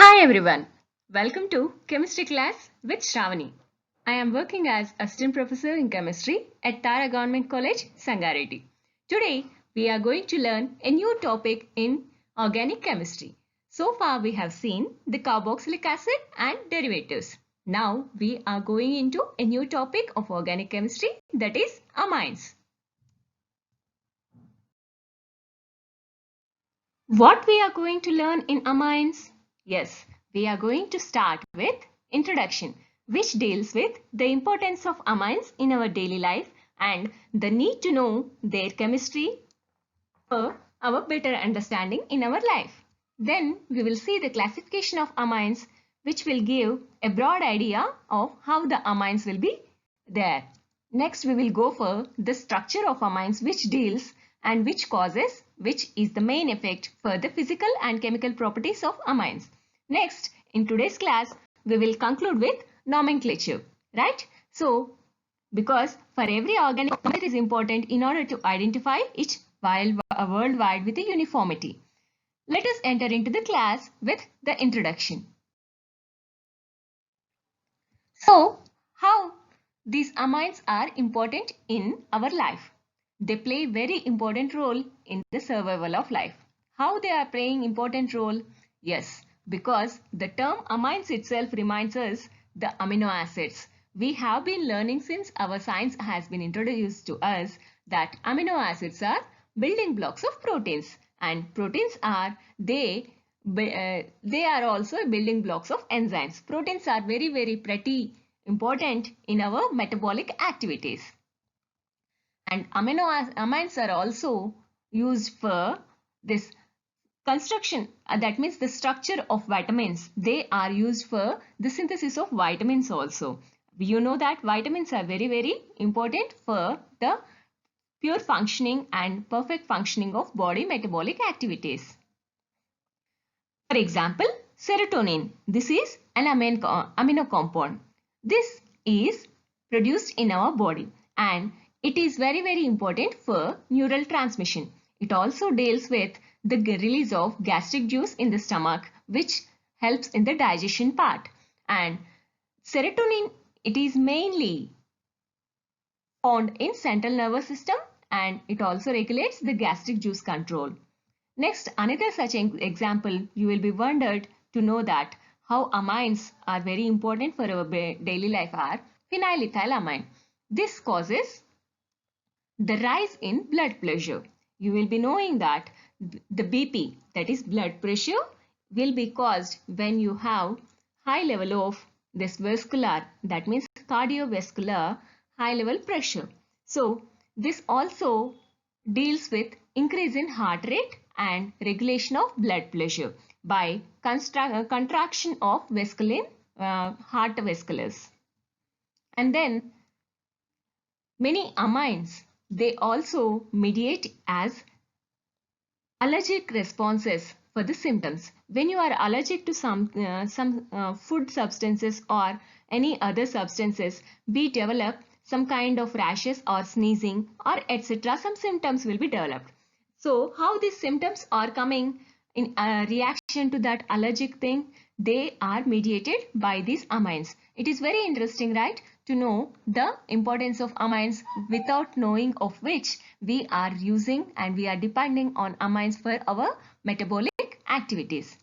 Hi everyone, welcome to Chemistry class with Shravani. I am working as Assistant Professor in Chemistry at Tara Government College, Sangareddy. Today we are going to learn a new topic in organic chemistry. So far we have seen the carboxylic acid and derivatives. Now we are going into a new topic of organic chemistry, that is amines. What we are going to learn in amines? Yes, we are going to start with introduction, which deals with the importance of amines in our daily life and the need to know their chemistry for our better understanding in our life. Then we will see the classification of amines, which will give a broad idea of how the amines will be there. Next, we will go for the structure of amines, which deals and which causes, which is the main effect for the physical and chemical properties of amines. Next, in today's class, we will conclude with nomenclature, right? So, because for every organic it is important in order to identify it worldwide with a uniformity. Let us enter into the class with the introduction. So, how these amines are important in our life? They play very important role in the survival of life. How they are playing important role? Yes, because the term amines itself reminds us the amino acids. We have been learning since our science has been introduced to us that amino acids are building blocks of proteins, and proteins are they are also building blocks of enzymes. Proteins are very pretty important in our metabolic activities. And amines are also used for this construction, that means the structure of vitamins. They are used for the synthesis of vitamins also. You know that vitamins are very important for the pure functioning and perfect functioning of body metabolic activities. For example, serotonin. This is an amino compound. This is produced in our body and it is very important for neural transmission. It also deals with the release of gastric juice in the stomach, which helps in the digestion part. And serotonin, it is mainly found in central nervous system and it also regulates the gastric juice control. Next, another such example, you will be wondered to know that how amines are very important for our daily life are phenylethylamine. This causes the rise in blood pressure. You will be knowing that the BP, that is blood pressure, will be caused when you have high level of this vascular, that means cardiovascular high level pressure. So this also deals with increase in heart rate and regulation of blood pressure by contraction of vascular heart vasculars. And then many amines, they also mediate as allergic responses for the symptoms. When you are allergic to some food substances or any other substances, we develop some kind of rashes or sneezing or etc. Some symptoms will be developed. So how these symptoms are coming in reaction to that allergic thing? They are mediated by these amines. It is very interesting, right, to know the importance of amines without knowing of which we are using and we are depending on amines for our metabolic activities.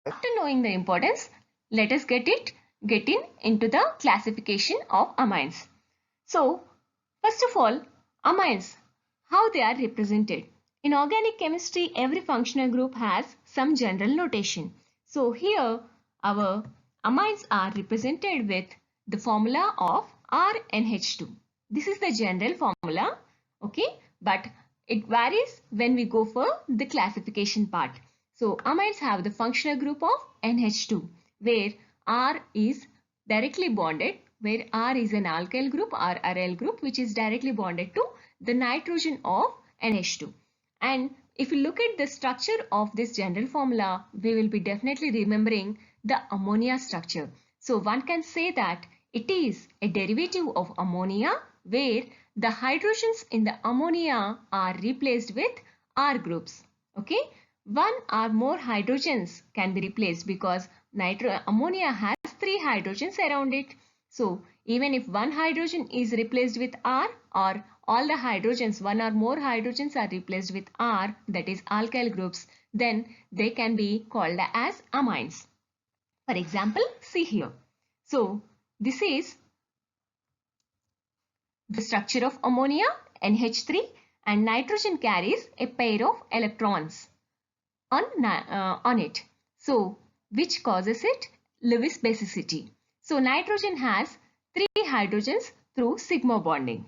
After knowing the importance, let us get in into the classification of amines. So, first of all, amines, how they are represented. In organic chemistry, every functional group has some general notation. So here, our amines are represented with the formula of RNH2. This is the general formula, okay? But it varies when we go for the classification part. So amines have the functional group of NH2, where R is directly bonded, where R is an alkyl group or aryl group, which is directly bonded to the nitrogen of NH2. And if you look at the structure of this general formula, we will be definitely remembering the ammonia structure. So one can say that it is a derivative of ammonia where the hydrogens in the ammonia are replaced with R groups. Okay. one or more hydrogens can be replaced because ammonia has 3 hydrogens around it. So even if one hydrogen is replaced with R, or all the hydrogens, one or more hydrogens are replaced with R, that is alkyl groups, then they can be called as amines. For example, see here. So this is the structure of ammonia, NH3, and nitrogen carries a pair of electrons on it. So which causes it? Lewis basicity. So nitrogen has 3 hydrogens through sigma bonding.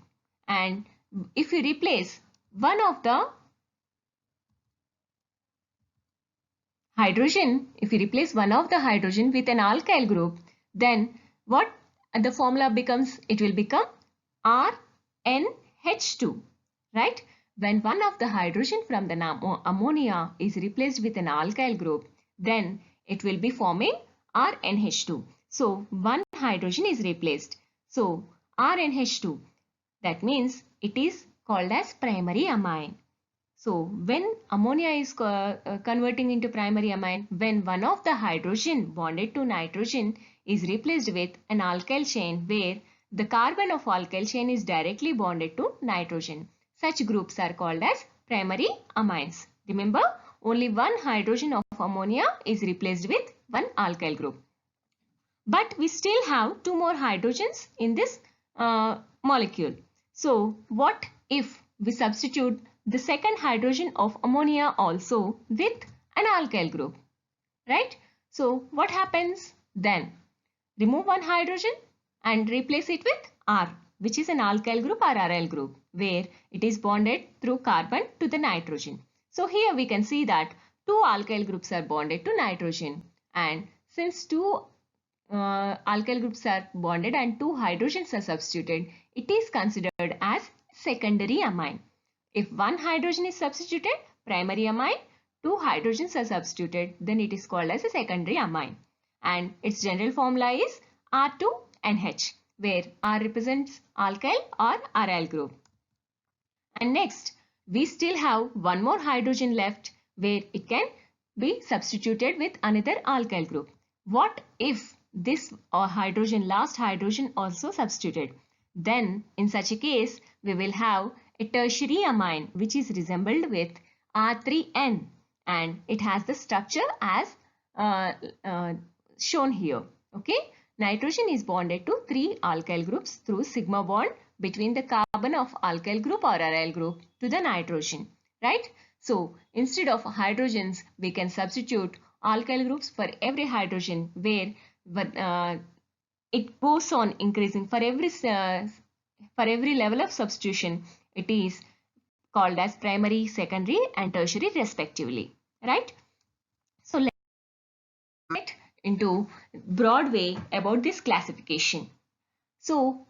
And if you replace one of the hydrogen, if you replace one of the hydrogen with an alkyl group, then what the formula becomes? It will become RNH2, right? When one of the hydrogen from the ammonia is replaced with an alkyl group, then it will be forming RNH2. So one hydrogen is replaced. So RNH2, that means it is called as primary amine. So when ammonia is converting into primary amine, when one of the hydrogen bonded to nitrogen is replaced with an alkyl chain where the carbon of alkyl chain is directly bonded to nitrogen. Such groups are called as primary amines. Remember, only one hydrogen of ammonia is replaced with one alkyl group. But we still have 2 more hydrogens in this molecule. So what if we substitute the second hydrogen of ammonia also with an alkyl group, right? So what happens then? Remove one hydrogen and replace it with R, which is an alkyl group or aryl group, where it is bonded through carbon to the nitrogen. So here we can see that 2 alkyl groups are bonded to nitrogen, and since 2 alkyl groups are bonded and 2 hydrogens are substituted, it is considered as secondary amine. If one hydrogen is substituted, primary amine, 2 hydrogens are substituted, then it is called as a secondary amine. And its general formula is R2NH, where R represents alkyl or aryl group. And next, we still have one more hydrogen left where it can be substituted with another alkyl group. What if this last hydrogen also substituted? Then in such a case, we will have a tertiary amine which is resembled with R3N, and it has the structure as shown here. Okay, nitrogen is bonded to 3 alkyl groups through sigma bond between the carbon of alkyl group or aryl group to the nitrogen, right? So instead of hydrogens, we can substitute alkyl groups for every hydrogen, where it goes on increasing for every level of substitution. It is called as primary, secondary and tertiary respectively, right? So let's get into broad way about this classification. So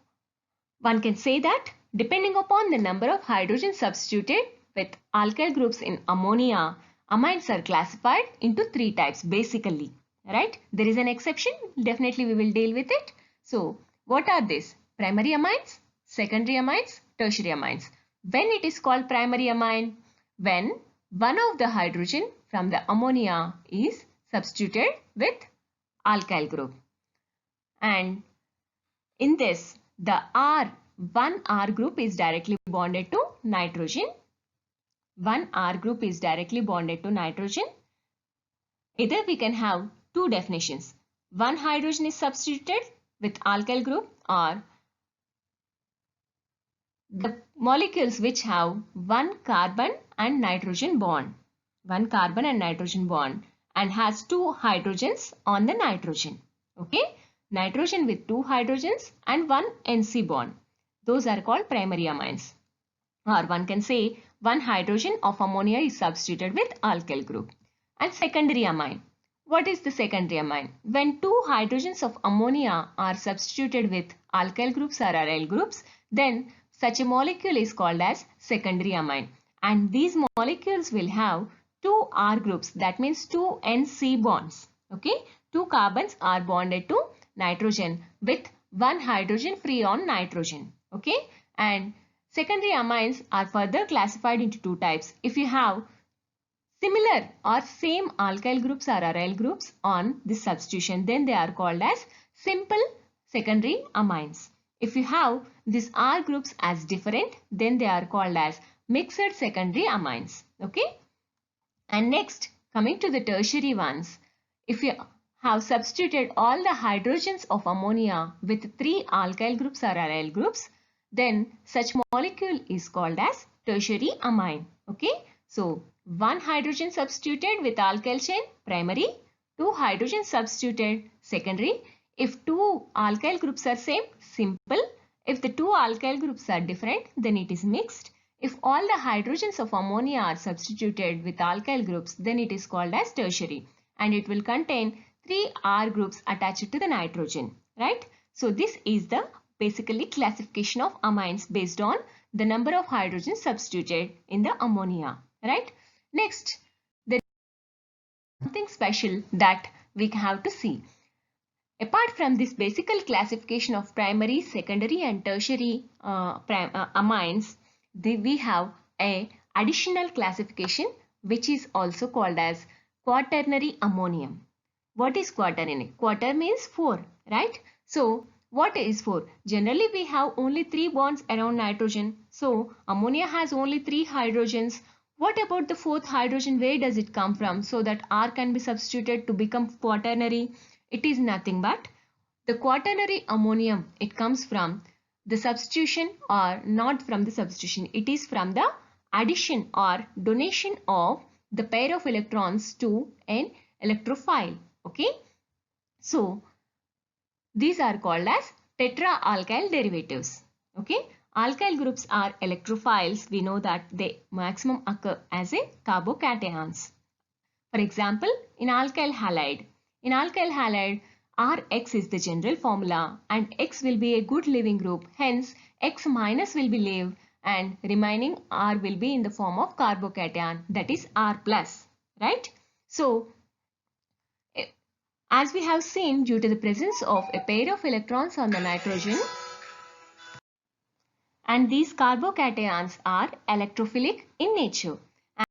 one can say that depending upon the number of hydrogens substituted with alkyl groups in ammonia, amines are classified into 3 types basically, right? There is an exception, definitely we will deal with it. So what are these? Primary amines, secondary amines, tertiary amines. When it is called primary amine? When one of the hydrogen from the ammonia is substituted with alkyl group. And in this, the one R group is directly bonded to nitrogen. One R group is directly bonded to nitrogen. Either we can have 2 definitions. One hydrogen is substituted with alkyl group, or the molecules which have one carbon and nitrogen bond. One carbon and nitrogen bond and has 2 hydrogens on the nitrogen. Okay. Nitrogen with 2 hydrogens and 1 NC bond. Those are called primary amines. Or one can say one hydrogen of ammonia is substituted with alkyl group. And secondary amine. What is the secondary amine? When 2 hydrogens of ammonia are substituted with alkyl groups or aryl groups, then such a molecule is called as secondary amine. And these molecules will have 2 R groups, that means 2 NC bonds. Okay, 2 carbons are bonded to nitrogen with 1 hydrogen free on nitrogen. Okay, and secondary amines are further classified into 2 types. If you have similar or same alkyl groups or aryl groups on this substitution, then they are called as simple secondary amines. If you have these R groups as different, then they are called as mixed secondary amines. Okay. And next, coming to the tertiary ones, if you have substituted all the hydrogens of ammonia with 3 alkyl groups or aryl groups, then such molecule is called as tertiary amine. Okay. So, 1 hydrogen substituted with alkyl chain, primary, 2 hydrogen substituted, secondary. If 2 alkyl groups are same, simple. If the 2 alkyl groups are different, then it is mixed. If all the hydrogens of ammonia are substituted with alkyl groups, then it is called as tertiary, and it will contain 3 R groups attached to the nitrogen, right? So this is the basically classification of amines based on the number of hydrogens substituted in the ammonia, right? Next, there is something special that we have to see. Apart from this basic classification of primary, secondary and tertiary amines, we have a additional classification which is also called as quaternary ammonium. What is quaternary? Quater means 4, right? So what is 4? Generally we have only 3 bonds around nitrogen. So ammonia has only 3 hydrogens. What about the 4th hydrogen? Where does it come from so that R can be substituted to become quaternary? It is nothing but the quaternary ammonium. It comes from the substitution or not from the substitution. It is from the addition or donation of the pair of electrons to an electrophile. Okay. So these are called as tetra-alkyl derivatives. Okay. Alkyl groups are electrophiles. We know that they maximum occur as a carbocations. For example, in alkyl halide. In alkyl halide, Rx is the general formula and X will be a good leaving group. Hence, X minus will be leave and remaining R will be in the form of carbocation, that is R plus, right? So, as we have seen, due to the presence of a pair of electrons on the nitrogen, and these carbocations are electrophilic in nature,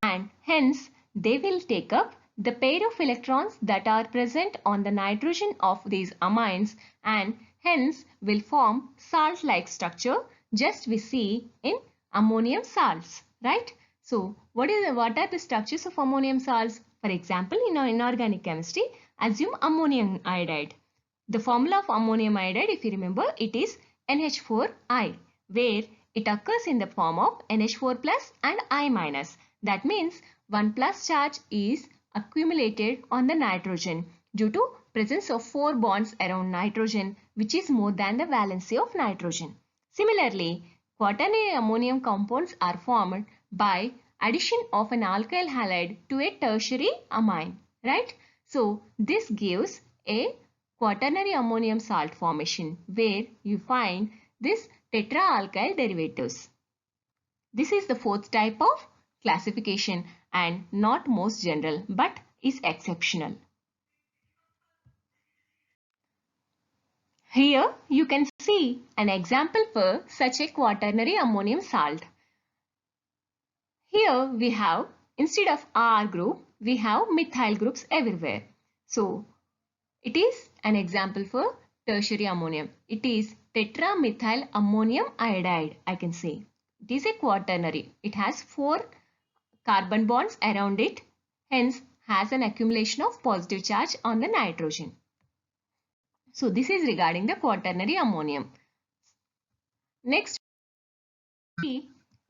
and hence they will take up the pair of electrons that are present on the nitrogen of these amines and hence will form salt-like structure, just we see in ammonium salts, right? So what are the structures of ammonium salts? For example, in our inorganic chemistry, assume ammonium iodide. The formula of ammonium iodide, if you remember, it is NH4I, where it occurs in the form of NH4 plus and I minus. That means 1 plus charge is accumulated on the nitrogen due to presence of 4 bonds around nitrogen, which is more than the valency of nitrogen. Similarly, quaternary ammonium compounds are formed by addition of an alkyl halide to a tertiary amine, right? So this gives a quaternary ammonium salt formation where you find this tetra-alkyl derivatives. This is the 4th type of classification and not most general but is exceptional. Here you can see an example for such a quaternary ammonium salt. Here we have, instead of R group, we have methyl groups everywhere. So it is an example for tertiary ammonium. It is tetramethyl ammonium iodide, I can say. It is a quaternary. It has 4 carbon bonds around it, hence has an accumulation of positive charge on the nitrogen. So this is regarding the quaternary ammonium. Next,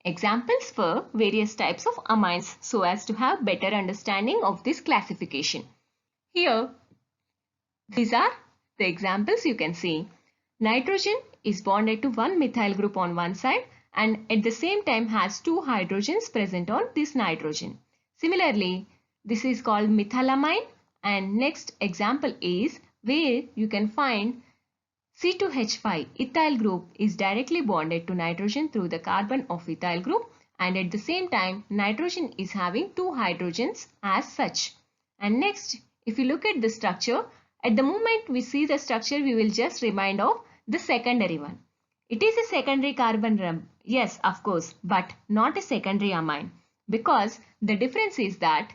examples for various types of amines so as to have better understanding of this classification. Here, these are the examples you can see. Nitrogen is bonded to one methyl group on one side and at the same time has 2 hydrogens present on this nitrogen. Similarly, this is called methylamine, and next example is where you can find C2H5 ethyl group is directly bonded to nitrogen through the carbon of ethyl group, and at the same time nitrogen is having 2 hydrogens as such. And next, if you look at the structure, at the moment we see the structure, we will just remind of the secondary one. It is a secondary carbon, yes, of course, but not a secondary amine, because the difference is that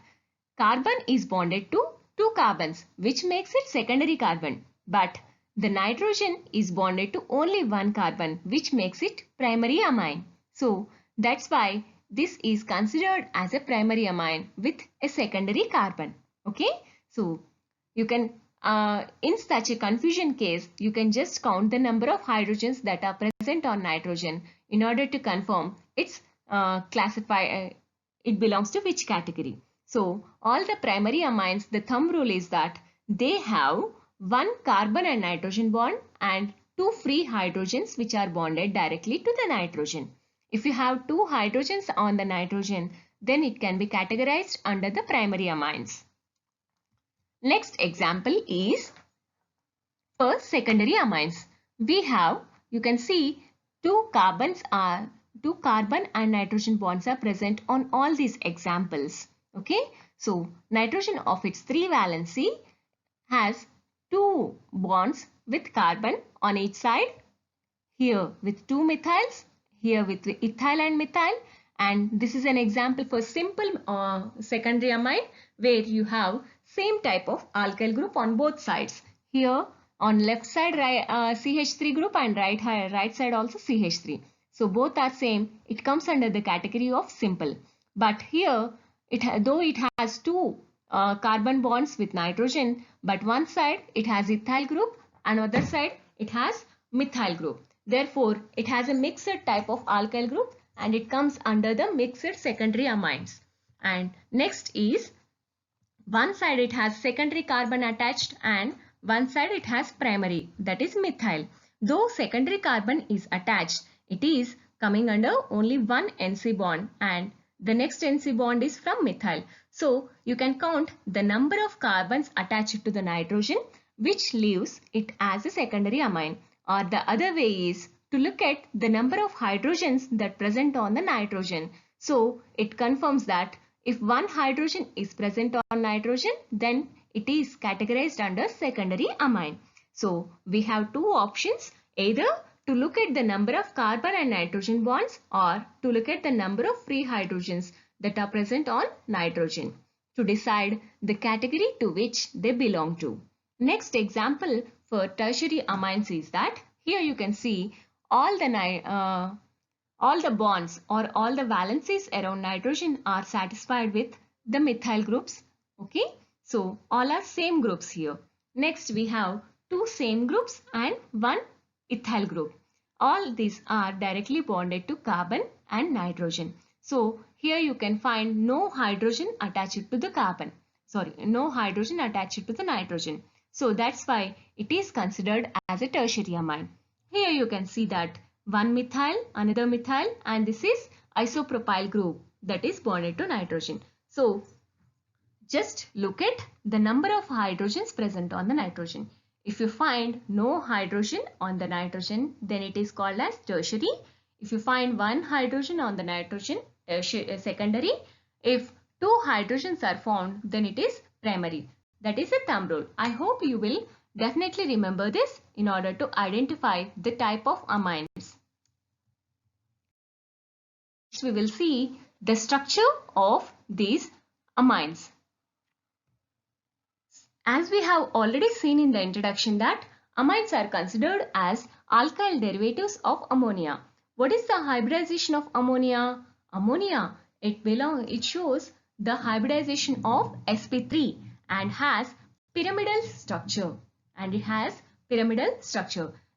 carbon is bonded to two carbons, which makes it secondary carbon. But the nitrogen is bonded to only one carbon, which makes it primary amine. So that's why this is considered as a primary amine with a secondary carbon. Okay, so you can in such a confusion case, you can just count the number of hydrogens that are present on nitrogen in order to confirm its it belongs to which category. So all the primary amines, the thumb rule is that they have one carbon and nitrogen bond and two free hydrogens which are bonded directly to the nitrogen. If you have two hydrogens on the nitrogen, then it can be categorized under the primary amines. Next example is for secondary amines. We have, you can see two carbon and nitrogen bonds are present on all these examples. Okay, so nitrogen of its 3 valency has two bonds with carbon on each side, here with two methyls, here with ethyl and methyl, and this is an example for simple secondary amine where you have same type of alkyl group on both sides. Here on left side CH3 group and right side also CH3. So both are same. It comes under the category of simple. But here, though it has two carbon bonds with nitrogen, but one side it has ethyl group and other side it has methyl group. Therefore, it has a mixed type of alkyl group and it comes under the mixed secondary amines. And next is one side it has secondary carbon attached and one side it has primary, that is methyl. Though secondary carbon is attached, it is coming under only one NC bond and the next NC bond is from methyl. So you can count the number of carbons attached to the nitrogen, which leaves it as a secondary amine. Or the other way is to look at the number of hydrogens that present on the nitrogen. So it confirms that if one hydrogen is present on nitrogen, then it is categorized under secondary amine. So we have two options, either to look at the number of carbon and nitrogen bonds or to look at the number of free hydrogens that are present on nitrogen to decide the category to which they belong to. Next example for tertiary amines is that here you can see all the bonds or all the valencies around nitrogen are satisfied with the methyl groups. Okay, so all are same groups here. Next we have two same groups and one ethyl group. All these are directly bonded to carbon and nitrogen. So here you can find no hydrogen attached to the carbon. No hydrogen attached to the nitrogen. So that's why it is considered as a tertiary amine. Here you can see that one methyl, another methyl, and this is isopropyl group that is bonded to nitrogen. So just look at the number of hydrogens present on the nitrogen. If you find no hydrogen on the nitrogen, then it is called as tertiary. If you find one hydrogen on the nitrogen, secondary. If two hydrogens are found, then it is primary. That is a thumb rule. I hope you will definitely remember this in order to identify the type of amines. Next, we will see the structure of these amines. As we have already seen in the introduction that amines are considered as alkyl derivatives of ammonia. What is the hybridization of ammonia? Ammonia, it shows the hybridization of sp3 and has pyramidal structure.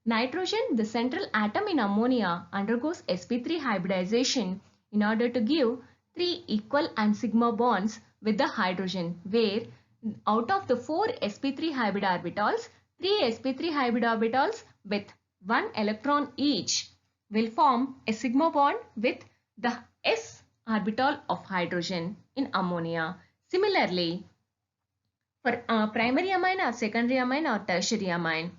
Nitrogen, the central atom in ammonia, undergoes sp3 hybridization in order to give 3 equal and sigma bonds with the hydrogen, where out of the 4 sp3 hybrid orbitals, 3 sp3 hybrid orbitals with 1 electron each will form a sigma bond with the s orbital of hydrogen in ammonia. Similarly, for primary amine or secondary amine or tertiary amine,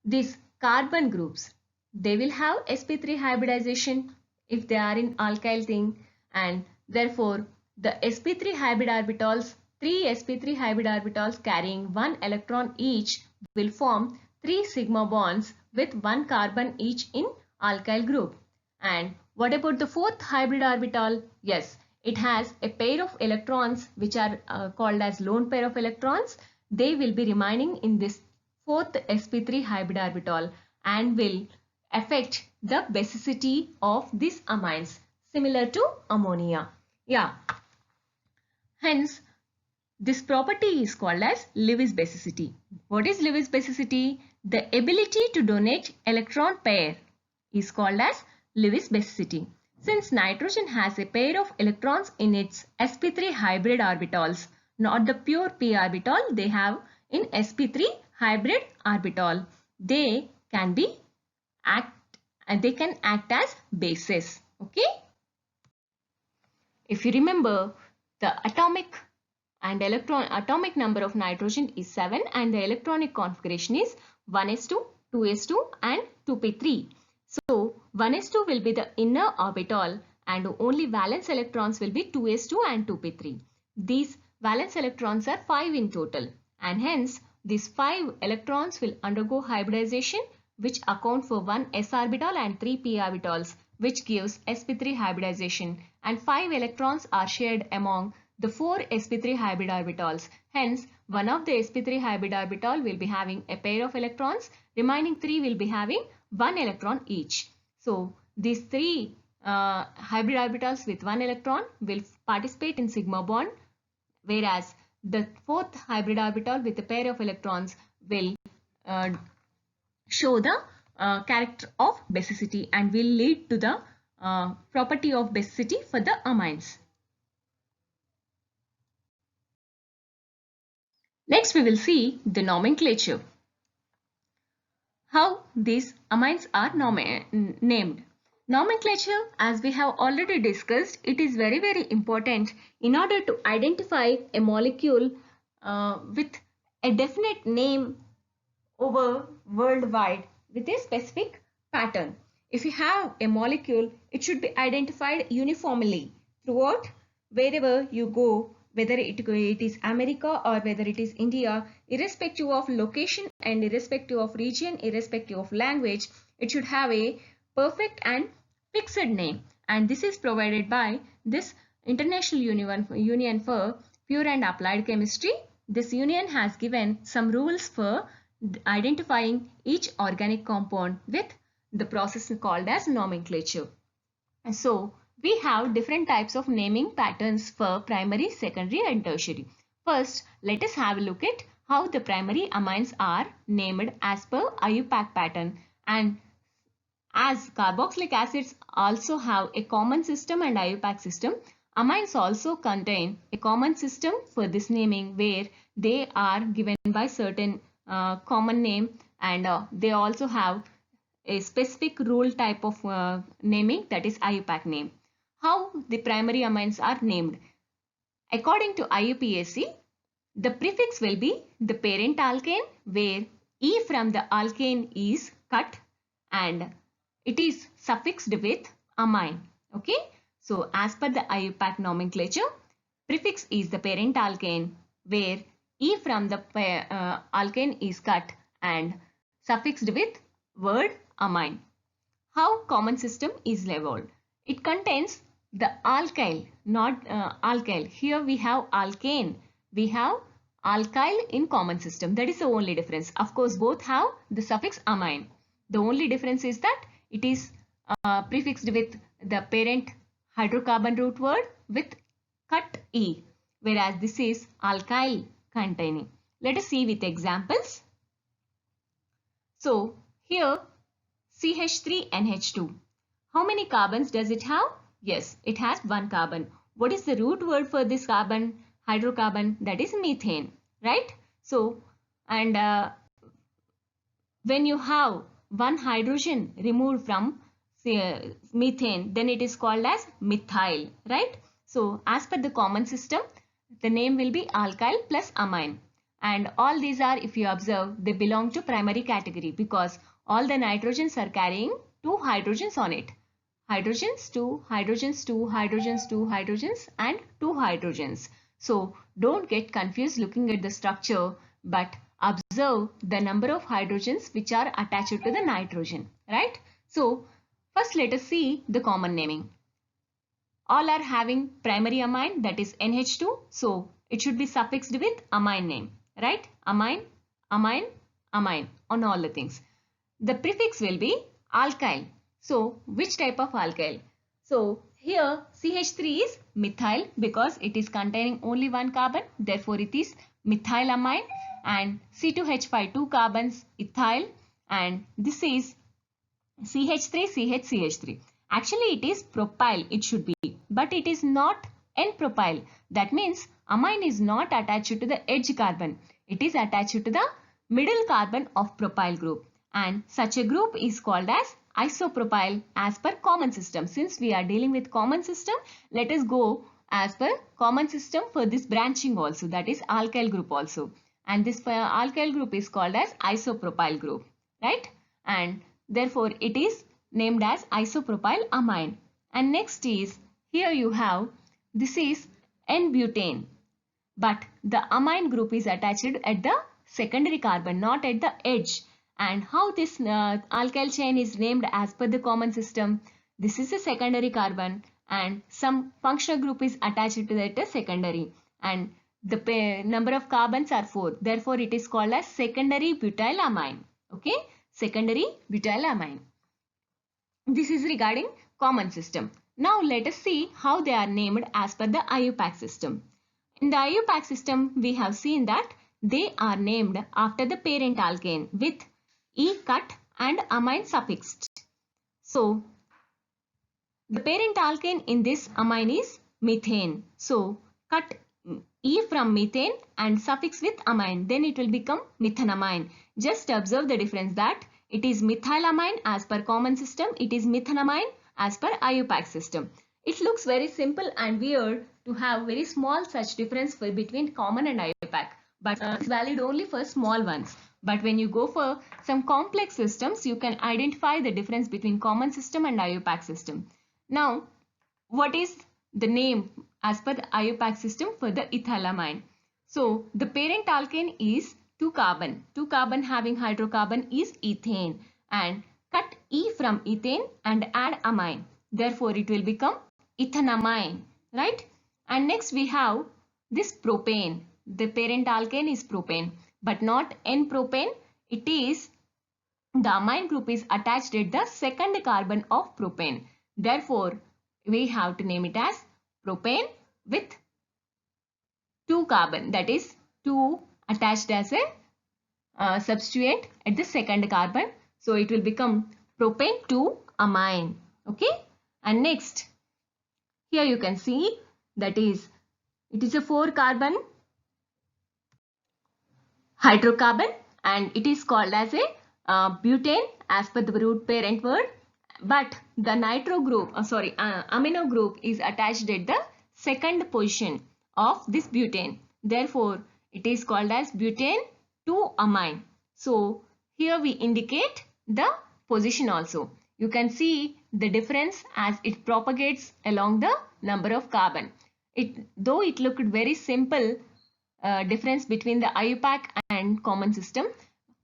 these carbon groups, they will have sp3 hybridization if they are in alkyl thing, and therefore the sp3 hybrid orbitals, 3 sp3 hybrid orbitals carrying 1 electron each will form 3 sigma bonds with 1 carbon each in alkyl group. And what about the fourth hybrid orbital? Yes, it has a pair of electrons which are called as lone pair of electrons. They will be remaining in this fourth sp3 hybrid orbital and will affect the basicity of these amines, similar to ammonia. Yeah. Hence, this property is called as Lewis basicity. What is Lewis basicity? The ability to donate electron pair is called as Lewis basicity. Since nitrogen has a pair of electrons in its sp3 hybrid orbitals, not the pure p orbital, they have in sp3 hybrid orbital, they can act as bases. Okay. If you remember, the atomic number of nitrogen is 7 and the electronic configuration is 1s2, 2s2 and 2p3. So 1s2 will be the inner orbital and only valence electrons will be 2s2 and 2p3. These valence electrons are 5 in total and hence these 5 electrons will undergo hybridization, which account for 1 s orbital and 3 p orbitals, which gives sp3 hybridization, and 5 electrons are shared among the 4 sp3 hybrid orbitals. Hence, one of the sp3 hybrid orbital will be having a pair of electrons, remaining 3 will be having 1 electron each. So, these 3 hybrid orbitals with 1 electron will participate in sigma bond, whereas the 4th hybrid orbital with a pair of electrons will show the character of basicity and will lead to the property of basicity for the amines. Next, we will see the nomenclature. How these amines are named. Nomenclature, as we have already discussed, it is very, very important in order to identify a molecule with a definite name over worldwide with a specific pattern. If you have a molecule, it should be identified uniformly throughout wherever you go, whether it is America or whether it is India, irrespective of location and irrespective of region, irrespective of language, it should have a perfect and fixed name. And this is provided by this International Union for Pure and Applied Chemistry. This union has given some rules for identifying each organic compound with the process called as nomenclature. And so, we have different types of naming patterns for primary, secondary and tertiary. First, let us have a look at how the primary amines are named as per IUPAC pattern. And as carboxylic acids also have a common system and IUPAC system, amines also contain a common system for this naming where they are given by certain common name and they also have a specific rule type of naming, that is IUPAC name. How the primary amines are named? According to IUPAC, the prefix will be the parent alkane where E from the alkane is cut and it is suffixed with amine. Okay. So as per the IUPAC nomenclature, prefix is the parent alkane where E from the alkane is cut and suffixed with word amine. How common system is labeled? It contains the alkyl, not alkyl. Here we have alkane. We have alkyl in common system. That is the only difference. Of course, both have the suffix amine. The only difference is that it is prefixed with the parent hydrocarbon root word with cut E, whereas this is alkyl containing. Let us see with examples. So, here CH3NH2. How many carbons does it have? Yes, it has one carbon. What is the root word for this carbon, hydrocarbon? That is methane, right? So, and when you have one hydrogen removed from methane, then it is called as methyl, right? So, as per the common system, the name will be alkyl plus amine. And all these are, if you observe, they belong to primary category because all the nitrogens are carrying 2 hydrogens on it. Hydrogens, 2 hydrogens, 2 hydrogens, 2 hydrogens and 2 hydrogens. So don't get confused looking at the structure, but observe the number of hydrogens which are attached to the nitrogen, right? So first let us see the common naming. All are having primary amine, that is NH2. So it should be suffixed with amine name, right? Amine, amine, amine on all the things. The prefix will be alkyl. So which type of alkyl? So here CH3 is methyl because it is containing only one carbon. Therefore it is methylamine, and C2H5 2 carbons, ethyl, and this is CH3. Actually it is propyl, it should be, but it is not N-propyl. That means amine is not attached to the edge carbon. It is attached to the middle carbon of propyl group, and such a group is called as isopropyl as per common system. Since we are dealing with common system, let us go as per common system for this branching also, that is alkyl group also, and this alkyl group is called as isopropyl group, right? And therefore it is named as isopropyl amine. And next is, here you have, this is N-butane, but the amine group is attached at the secondary carbon, not at the edge. And how this alkyl chain is named as per the common system? This is a secondary carbon and some functional group is attached to that secondary, and the number of carbons are 4. Therefore it is called as secondary butylamine. Okay, secondary butylamine. This is regarding common system. Now let us see how they are named as per the IUPAC system. In the IUPAC system, we have seen that they are named after the parent alkane with E cut and amine suffixed. So the parent alkane in this amine is methane. So cut E from methane and suffix with amine, then it will become methanamine. Just observe the difference that it is methylamine as per common system, it is methanamine as per IUPAC system. It looks very simple and weird to have very small such difference between common and IUPAC, but it's valid only for small ones. But when you go for some complex systems, you can identify the difference between common system and IUPAC system. Now, what is the name as per the IUPAC system for the ethylamine? So, the parent alkane is 2 carbon. 2 carbon having hydrocarbon is ethane, and cut E from ethane and add amine. Therefore, it will become ethanamine, right? And next we have this propane. The parent alkane is propane, but not N-propane. It is, the amine group is attached at the second carbon of propane. Therefore, we have to name it as propane with 2 carbon, that is 2 attached as a substituent at the second carbon. So it will become propane 2 amine. Okay. And next, here you can see that is, it is a 4 carbon hydrocarbon and it is called as a butane as per the root parent word, but the nitro group, amino group is attached at the second position of this butane. Therefore, it is called as butane 2 amine. So, here we indicate the position also. You can see the difference as it propagates along the number of carbon. Though it looked very simple difference between the IUPAC and common system,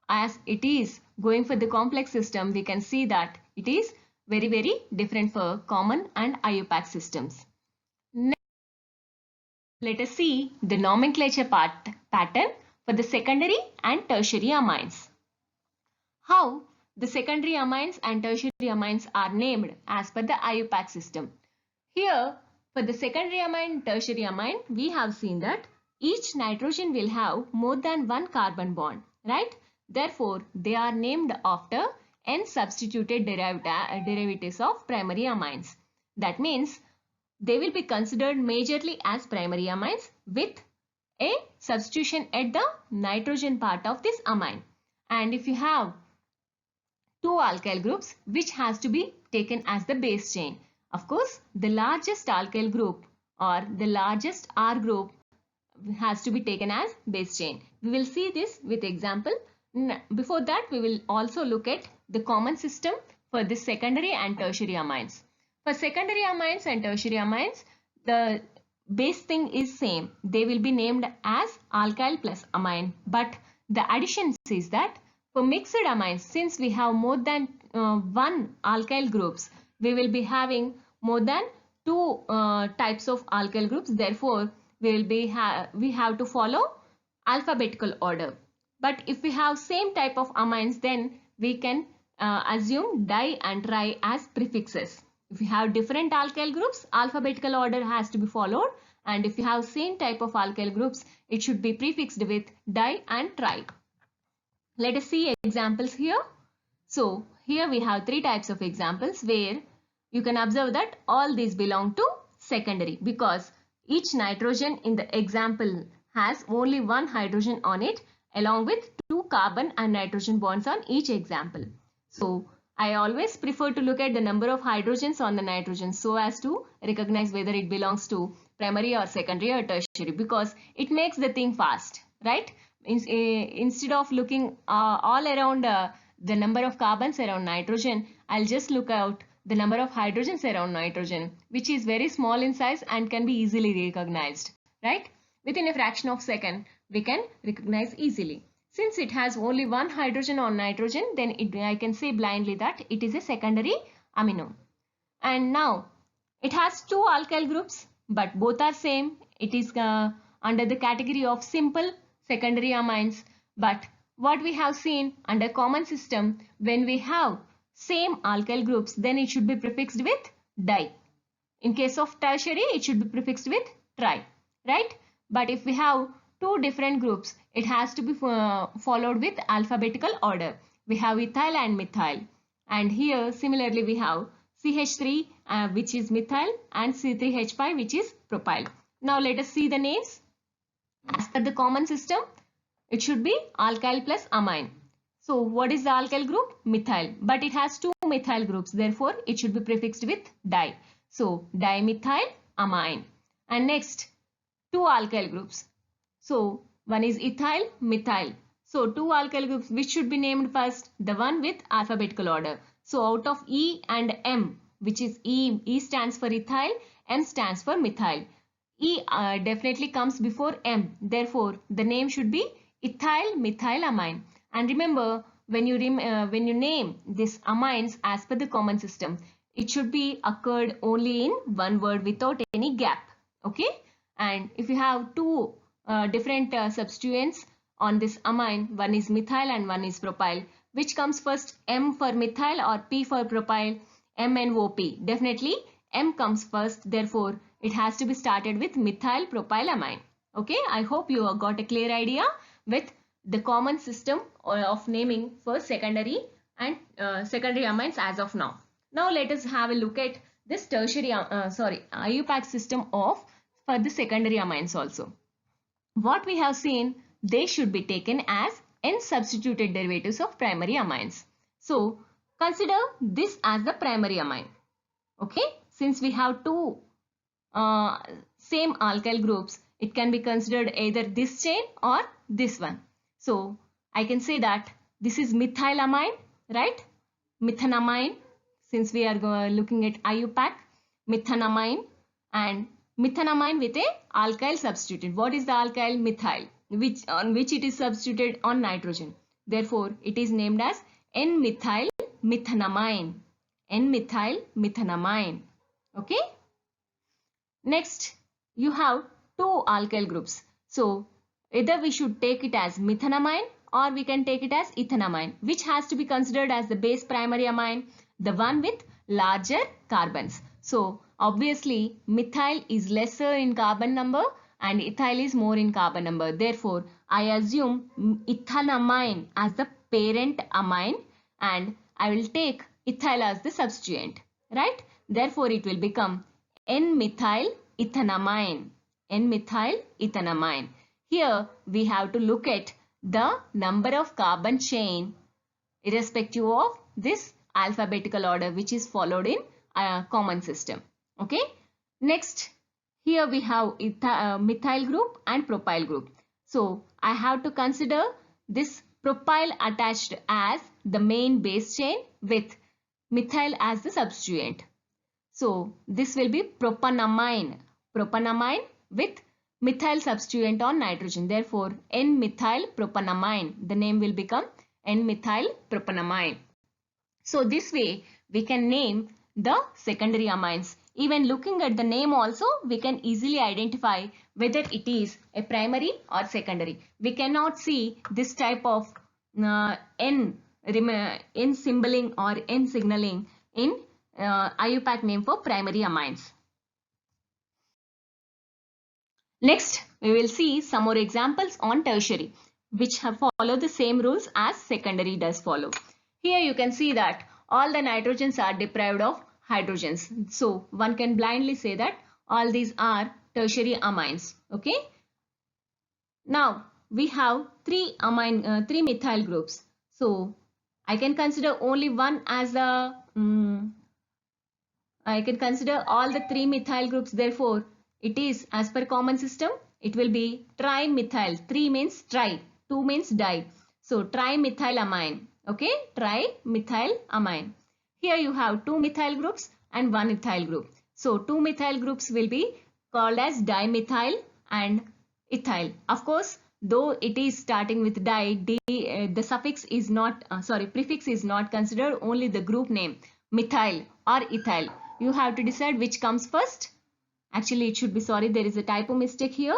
as it is going for the complex system, we can see that it is very, very different for common and IUPAC systems. Next, let us see the nomenclature pattern for the secondary and tertiary amines. How the secondary amines and tertiary amines are named as per the IUPAC system. Here, for the secondary amine, tertiary amine, we have seen that each nitrogen will have more than one carbon bond, right? Therefore, they are named after N-substituted derivatives of primary amines. That means they will be considered majorly as primary amines with a substitution at the nitrogen part of this amine. And if you have 2 alkyl groups, which has to be taken as the base chain. Of course, the largest alkyl group or the largest R group has to be taken as base chain. We will see this with example. Before that, we will also look at the common system for the secondary and tertiary amines. For secondary amines and tertiary amines, the base thing is same. They will be named as alkyl plus amine. But the addition is that for mixed amines, since we have more than one alkyl groups, we will be having more than two types of alkyl groups. Therefore, we have to follow alphabetical order. But if we have same type of amines, then we can assume di and tri as prefixes. If we have different alkyl groups, alphabetical order has to be followed, and if you have same type of alkyl groups, it should be prefixed with di and tri. Let us see examples here. So here we have three types of examples where you can observe that all these belong to secondary, because each nitrogen in the example has only one hydrogen on it along with two carbon and nitrogen bonds on each example. So I always prefer to look at the number of hydrogens on the nitrogen so as to recognize whether it belongs to primary or secondary or tertiary, because it makes the thing fast, right? Instead of looking all around the number of carbons around nitrogen, I'll just look out the number of hydrogens around nitrogen, which is very small in size and can be easily recognized, right? Within a fraction of a second, we can recognize easily. Since it has only one hydrogen on nitrogen, then I can say blindly that it is a secondary amino. And now it has two alkyl groups, but both are same. It is under the category of simple secondary amines. But what we have seen under common system, when we have same alkyl groups, then it should be prefixed with di. In case of tertiary, it should be prefixed with tri, right? But if we have two different groups, it has to be followed with alphabetical order. We have ethyl and methyl, and here similarly we have CH3 which is methyl and C3H5 which is propyl. Now let us see the names. As per the common system, it should be alkyl plus amine. So what is the alkyl group? Methyl, but it has two methyl groups, therefore it should be prefixed with di. So dimethyl amine. And next, two alkyl groups. So one is ethyl, methyl. So two alkyl groups, which should be named first? The one with alphabetical order. So out of E and M, which is E stands for ethyl, M stands for methyl. E definitely comes before M. Therefore, the name should be ethyl methyl amine. And remember, when you name these amines as per the common system, it should be occurred only in one word without any gap. Okay? And if you have two different substituents on this amine, one is methyl and one is propyl, which comes first, M for methyl or P for propyl? MNOP. Definitely M comes first, therefore it has to be started with methyl propylamine. Okay, I hope you have got a clear idea with the common system of naming for secondary and secondary amines as of now. Now let us have a look at this tertiary IUPAC system of for the secondary amines also. What we have seen, they should be taken as N-substituted derivatives of primary amines. So consider this as the primary amine. Okay, since we have two same alkyl groups, it can be considered either this chain or this one. So I can say that this is methylamine, right? Methanamine, since we are looking at IUPAC, methanamine, and methanamine with a alkyl substituted. What is the alkyl? Methyl, on which it is substituted on nitrogen. Therefore, it is named as N-methyl methanamine. N-methyl methanamine. Okay. Next, you have two alkyl groups. So either we should take it as methanamine or we can take it as ethanamine. Which has to be considered as the base primary amine? The one with larger carbons. So obviously methyl is lesser in carbon number and ethyl is more in carbon number. Therefore, I assume ethanamine as the parent amine and I will take ethyl as the substituent, right? Therefore, it will become N-methyl ethanamine. N-methyl ethanamine. Here we have to look at the number of carbon chain irrespective of this alphabetical order which is followed in a common system. Okay. Next, here we have methyl group and propyl group. So I have to consider this propyl attached as the main base chain with methyl as the substituent. So this will be propanamine. Propanamine with methyl substituent on nitrogen. Therefore, N-methyl propanamine. The name will become N-methyl propanamine. So this way we can name the secondary amines Even looking at the name also, we can easily identify whether it is a primary or secondary. We cannot see this type of N symboling or N signaling in IUPAC name for primary amines. Next, we will see some more examples on tertiary, which follow the same rules as secondary does follow. Here you can see that all the nitrogens are deprived of hydrogens. So one can blindly say that all these are tertiary amines. Okay. Now we have three methyl groups. So I can consider only one as a I can consider all the three methyl groups. Therefore, it is as per common system. It will be trimethyl. 3 means tri, 2 means di. So trimethylamine. Okay, trimethylamine. Here you have 2 methyl groups and 1 ethyl group. So 2 methyl groups will be called as dimethyl and ethyl. Of course, though it is starting with di, the suffix is not, prefix is not considered, only the group name methyl or ethyl. You have to decide which comes first. Actually, it should be, there is a typo mistake here.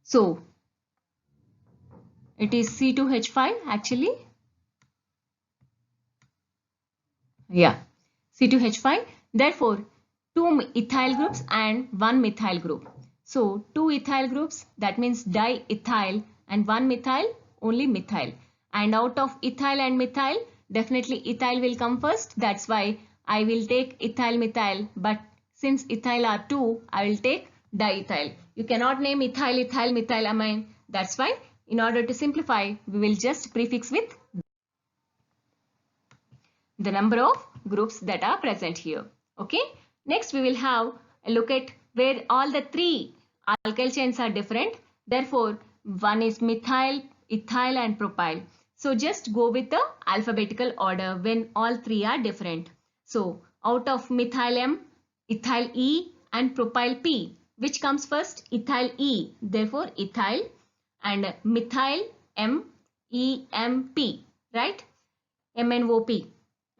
So, it is C2H5 actually. Yeah, C2H5. Therefore, 2 ethyl groups and 1 methyl group. So, 2 ethyl groups, that means diethyl, and 1 methyl, only methyl. And out of ethyl and methyl, definitely ethyl will come first. That's why I will take ethyl methyl, but since ethyl are 2, I will take diethyl. You cannot name ethyl methylamine. That's why in order to simplify, we will just prefix with the number of groups that are present here. Okay. Next we will have a look at where all the three alkyl chains are different. Therefore, one is methyl, ethyl and propyl. So just go with the alphabetical order when all three are different. So out of methyl M, ethyl E and propyl P, which comes first? Ethyl E. Therefore ethyl, and methyl M, E, M, P, right? MNOP.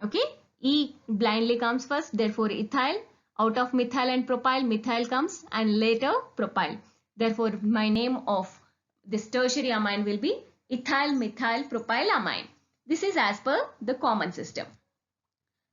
Okay. E blindly comes first. Therefore ethyl. Out of methyl and propyl, methyl comes and later propyl. Therefore my name of this tertiary amine will be ethyl methyl propyl amine. This is as per the common system.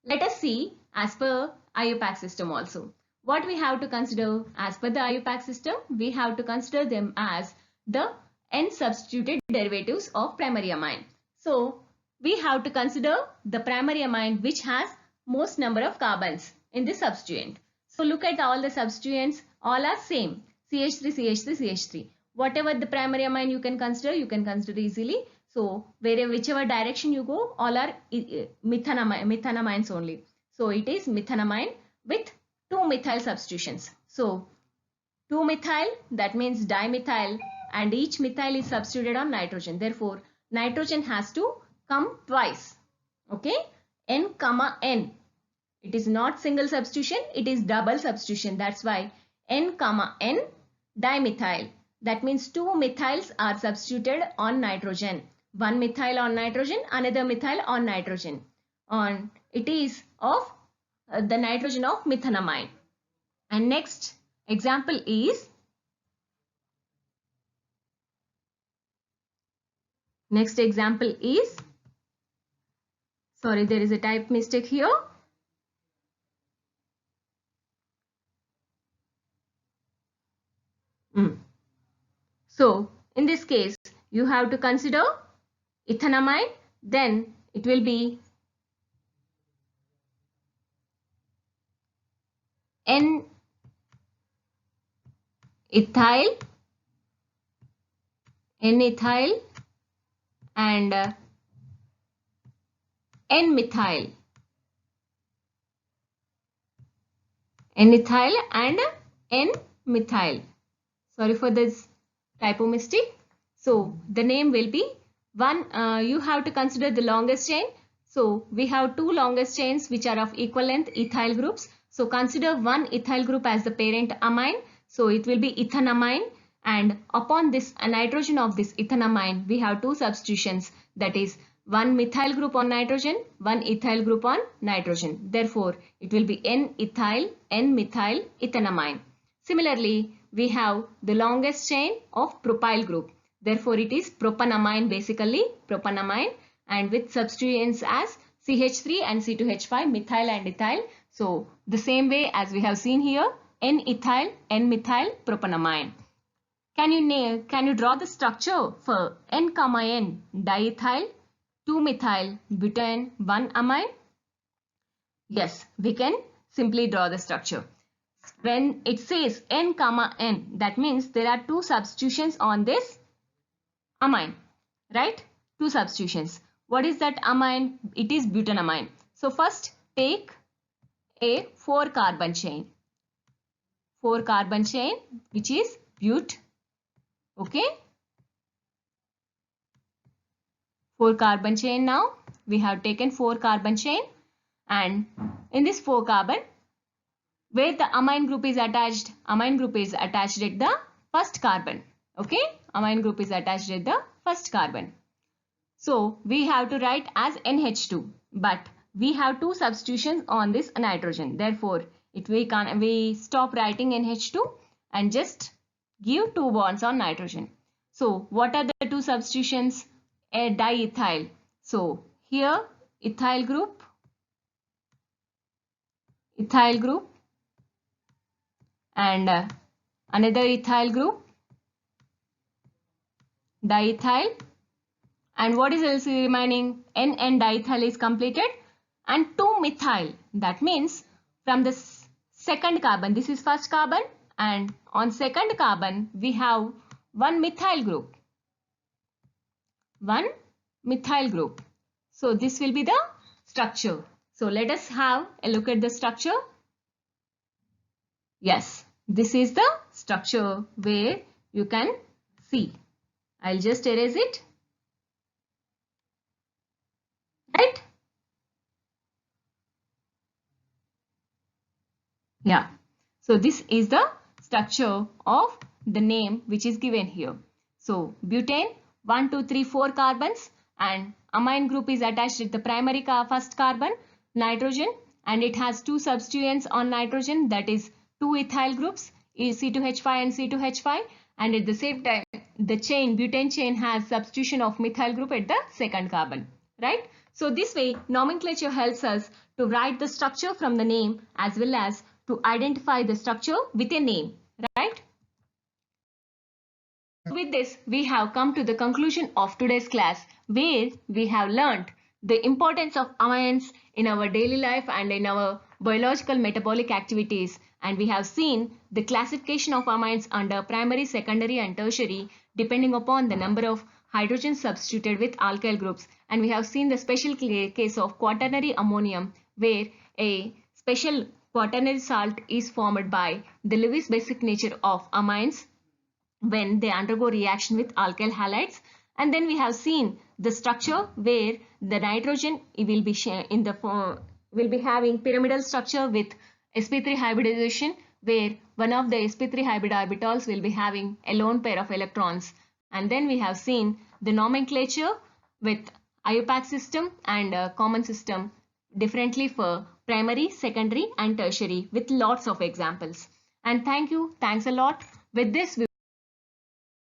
Let us see as per IUPAC system also. What we have to consider as per the IUPAC system? We have to consider them as the N-substituted derivatives of primary amine. So we have to consider the primary amine which has most number of carbons in the substituent. So look at all the substituents, all are same. CH3, CH3, CH3. Whatever the primary amine you can consider easily. So whichever direction you go, all are methanamines only. So it is methanamine with 2 methyl substitutions. So 2 methyl, that means dimethyl, and each methyl is substituted on nitrogen. Therefore nitrogen has to come twice. Okay, N comma N. It is not single substitution, it is double substitution. That's why N comma N dimethyl. That means 2 methyls are substituted on nitrogen. One methyl on nitrogen, another methyl on nitrogen. It is of the nitrogen of methanamine. And next example is sorry, there is a type mistake here. So in this case, you have to consider ethanamine, then it will be N-ethyl and N-methyl. N-ethyl and N-methyl. Sorry for this typo mistake. So the name will be one. You have to consider the longest chain. So we have 2 longest chains which are of equal length, ethyl groups. So consider one ethyl group as the parent amine. So it will be ethanamine, and upon this nitrogen of this ethanamine we have 2 substitutions, that is one methyl group on nitrogen, one ethyl group on nitrogen. Therefore, it will be N-ethyl, N-methyl ethanamine. Similarly, we have the longest chain of propyl group. Therefore, it is propanamine, basically propanamine, and with substituents as CH3 and C2H5, methyl and ethyl. So, the same way as we have seen here, N-ethyl, N-methyl propanamine. Can you draw the structure for N, N diethyl, 2-methyl butane, 1-amine? Yes, we can simply draw the structure. When it says N, N, that means there are two substitutions on this amine, right? Two substitutions. What is that amine? It is butanamine. So first take a 4-carbon chain. 4-carbon chain which is but. Okay. 4-carbon chain now. We have taken 4-carbon chain, and in this 4-carbon, where the amine group is attached at the first carbon. Okay. Amine group is attached at the first carbon. So we have to write as NH2, but we have two substitutions on this nitrogen. Therefore, we stop writing NH2 and just give 2 bonds on nitrogen. So what are the two substitutions? A diethyl. So here ethyl group, and another ethyl group, diethyl, and what is else remaining? N diethyl is completed, and 2-methyl. That means from the second carbon, this is first carbon, and on second carbon we have 1-methyl group. 1-methyl group. So this will be the structure. So let us have a look at the structure. Yes, this is the structure where you can see. I'll just erase it. Right? Yeah. So this is the structure of the name which is given here. So butane, 1, 2, 3, 4 carbons, and amine group is attached at the primary first carbon, nitrogen, and it has two substituents on nitrogen, that is 2 ethyl groups, C2H5 and C2H5, and at the same time the butane chain has substitution of methyl group at the second carbon, right? So this way nomenclature helps us to write the structure from the name as well as to identify the structure with a name, right? With this, we have come to the conclusion of today's class, where we have learnt the importance of amines in our daily life and in our biological metabolic activities, and we have seen the classification of amines under primary, secondary and tertiary depending upon the number of hydrogens substituted with alkyl groups, and we have seen the special case of quaternary ammonium, where a special quaternary salt is formed by the Lewis basic nature of amines when they undergo reaction with alkyl halides. And then we have seen the structure where the nitrogen will be having pyramidal structure with sp3 hybridization, where one of the sp3 hybrid orbitals will be having a lone pair of electrons. And then we have seen the nomenclature with IUPAC system and common system differently for primary, secondary and tertiary with lots of examples. And thanks a lot. With this we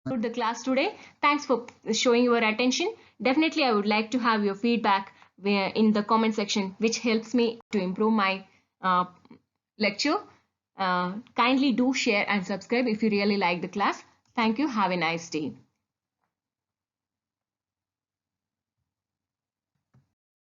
the class today. Thanks for showing your attention. Definitely I would like to have your feedback in the comment section, which helps me to improve my lecture. Kindly do share and subscribe if you really like the class. Thank you. Have a nice day.